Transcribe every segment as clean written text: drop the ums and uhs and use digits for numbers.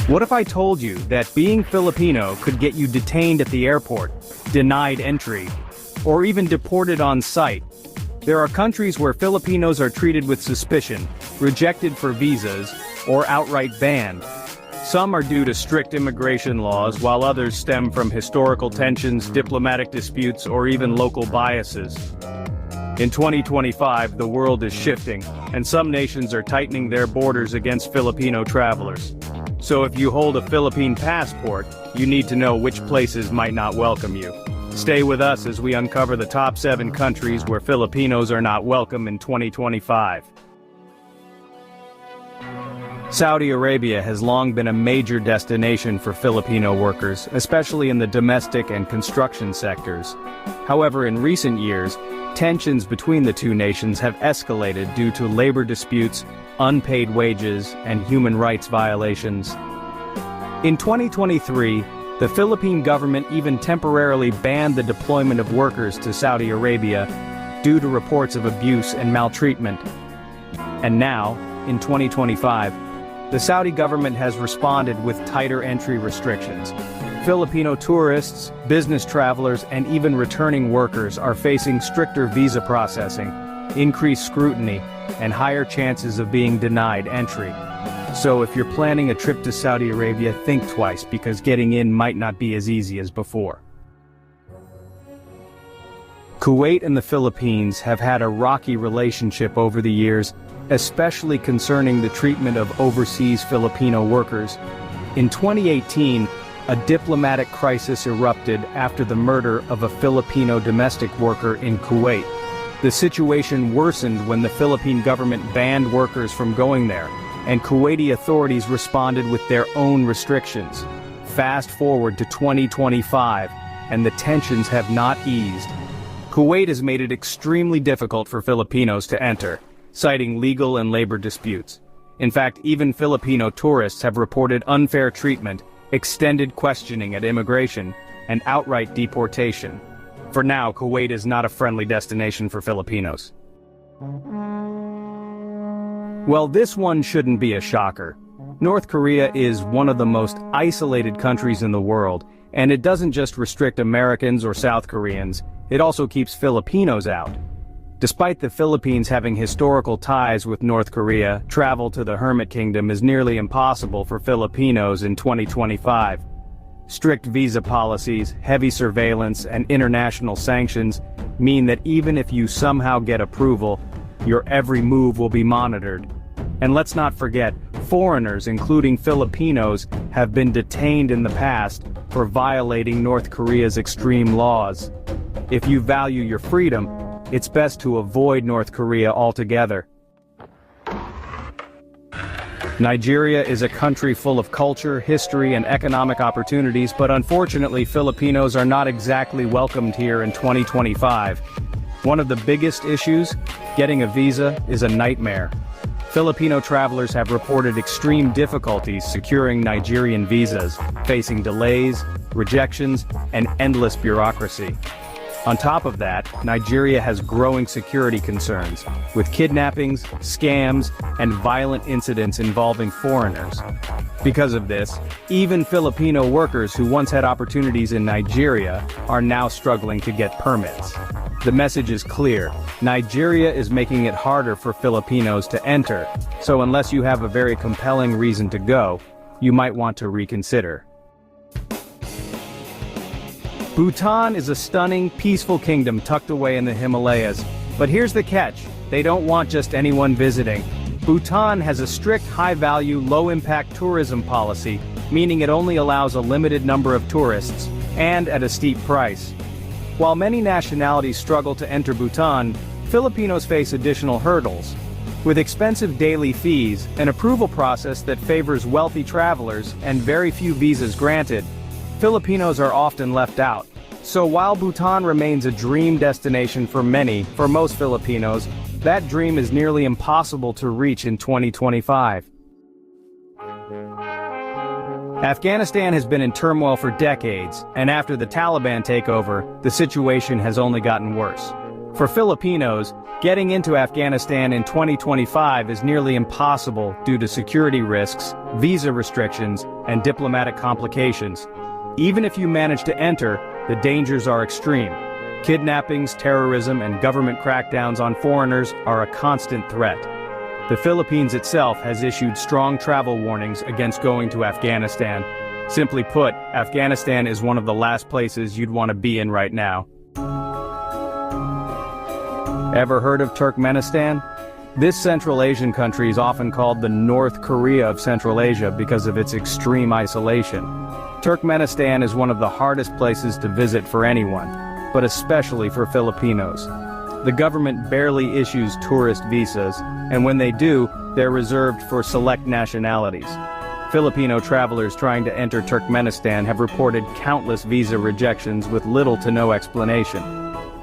What if I told you that being Filipino could get you detained at the airport, denied entry, or even deported on site? There are countries where Filipinos are treated with suspicion, rejected for visas, or outright banned. Some are due to strict immigration laws, while others stem from historical tensions, diplomatic disputes, or even local biases. In 2025, the world is shifting, and some nations are tightening their borders against Filipino travelers. So if you hold a Philippine passport, you need to know which places might not welcome you. Stay with us as we uncover the top 7 countries where Filipinos are not welcome in 2025. Saudi Arabia has long been a major destination for Filipino workers, especially in the domestic and construction sectors. However, in recent years, tensions between the two nations have escalated due to labor disputes, unpaid wages, and human rights violations. In 2023, the Philippine government even temporarily banned the deployment of workers to Saudi Arabia due to reports of abuse and maltreatment. And now, in 2025, the Saudi government has responded with tighter entry restrictions. Filipino tourists, business travelers, and even returning workers are facing stricter visa processing, increased scrutiny, and higher chances of being denied entry. So if you're planning a trip to Saudi Arabia, think twice, because getting in might not be as easy as before. Kuwait and the Philippines have had a rocky relationship over the years, especially concerning the treatment of overseas Filipino workers. In 2018, a diplomatic crisis erupted after the murder of a Filipino domestic worker in Kuwait. The situation worsened when the Philippine government banned workers from going there, and Kuwaiti authorities responded with their own restrictions. Fast forward to 2025, and the tensions have not eased. Kuwait has made it extremely difficult for Filipinos to enter, citing legal and labor disputes. In fact, even Filipino tourists have reported unfair treatment, extended questioning at immigration, and outright deportation. For now, Kuwait is not a friendly destination for Filipinos. Well, this one shouldn't be a shocker. North Korea is one of the most isolated countries in the world, and it doesn't just restrict Americans or South Koreans, it also keeps Filipinos out. Despite the Philippines having historical ties with North Korea, travel to the Hermit Kingdom is nearly impossible for Filipinos in 2025. Strict visa policies, heavy surveillance, and international sanctions mean that even if you somehow get approval, your every move will be monitored. And let's not forget, foreigners, including Filipinos, have been detained in the past for violating North Korea's extreme laws. If you value your freedom, it's best to avoid North Korea altogether. Nigeria is a country full of culture, history, and economic opportunities, but unfortunately Filipinos are not exactly welcomed here in 2025. One of the biggest issues, getting a visa, is a nightmare. Filipino travelers have reported extreme difficulties securing Nigerian visas, facing delays, rejections, and endless bureaucracy. On top of that, Nigeria has growing security concerns, with kidnappings, scams, and violent incidents involving foreigners. Because of this, even Filipino workers who once had opportunities in Nigeria are now struggling to get permits. The message is clear: Nigeria is making it harder for Filipinos to enter, so unless you have a very compelling reason to go, you might want to reconsider. Bhutan is a stunning, peaceful kingdom tucked away in the Himalayas. But here's the catch: they don't want just anyone visiting. Bhutan has a strict, high-value, low-impact tourism policy, meaning it only allows a limited number of tourists, and at a steep price. While many nationalities struggle to enter Bhutan, Filipinos face additional hurdles. With expensive daily fees, an approval process that favors wealthy travelers, and very few visas granted, Filipinos are often left out. So while Bhutan remains a dream destination for most Filipinos, that dream is nearly impossible to reach in 2025. Afghanistan has been in turmoil for decades, and after the Taliban takeover, the situation has only gotten worse. For Filipinos, getting into Afghanistan in 2025 is nearly impossible due to security risks, visa restrictions, and diplomatic complications. Even if you manage to enter, the dangers are extreme. Kidnappings, terrorism, and government crackdowns on foreigners are a constant threat. The Philippines itself has issued strong travel warnings against going to Afghanistan. Simply put, Afghanistan is one of the last places you'd want to be in right now. Ever heard of Turkmenistan? This Central Asian country is often called the North Korea of Central Asia because of its extreme isolation. Turkmenistan is one of the hardest places to visit for anyone, but especially for Filipinos. The government barely issues tourist visas, and when they do, they're reserved for select nationalities. Filipino travelers trying to enter Turkmenistan have reported countless visa rejections with little to no explanation.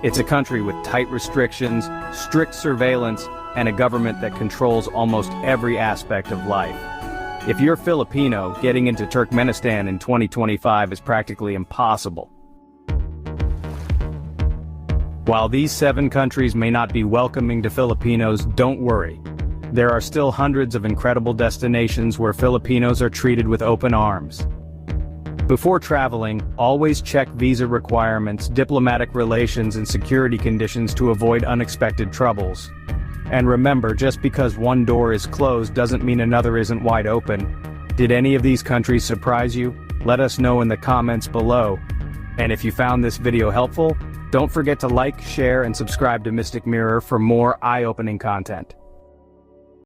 It's a country with tight restrictions, strict surveillance, and a government that controls almost every aspect of life. If you're Filipino, getting into Turkmenistan in 2025 is practically impossible. While these 7 countries may not be welcoming to Filipinos, don't worry. There are still hundreds of incredible destinations where Filipinos are treated with open arms. Before traveling, always check visa requirements, diplomatic relations, and security conditions to avoid unexpected troubles. And remember, just because one door is closed doesn't mean another isn't wide open. Did any of these countries surprise you? Let us know in the comments below. And if you found this video helpful, don't forget to like, share, and subscribe to Mystic Mirror for more eye-opening content.